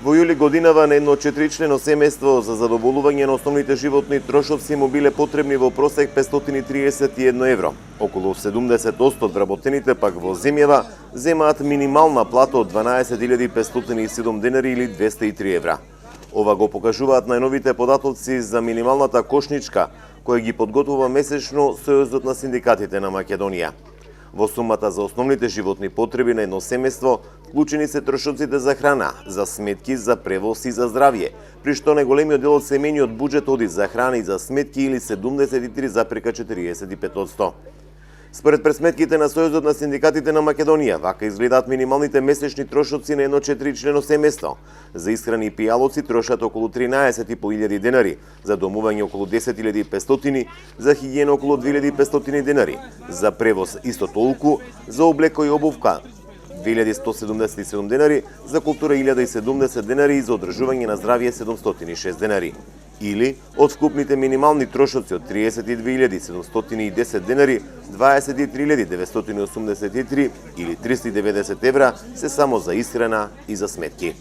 Во јули годинава на едно 4-члено семејство за задоволување на основните животни трошоци му биле потребни во просек 531 евро. Околу 70% од вработените пак во земјава земаат минимална плата од 12.507 денари или 203 евра. Ова го покажуваат најновите податоци за минималната кошничка, која ги подготвува месечно Сојузот на синдикатите на Македонија. Во сумата за основните животни потреби на едно семејство вклучени се трошоците за храна, за сметки, за превоз и за здравје, при што најголемиот дел од семејниот буџет оди за храна и за сметки или 73,45%. Според пресметките на Сојузот на синдикатите на Македонија, вака изгледаат минималните месечни трошоци на едно 4-члено семејство. За исхрани и пијалоци трошат околу 13.500 денари, за домување околу 10.500, за хигиена околу 2.500 денари, за превоз исто толку, за облеко и обувка 2.177 денари, за култура 1.070 денари и за одржување на здравје 706 денари. Или, од вкупните минимални трошоци од 32.710 денари, 23.983 или 390 евра се само за исхрана и за сметки.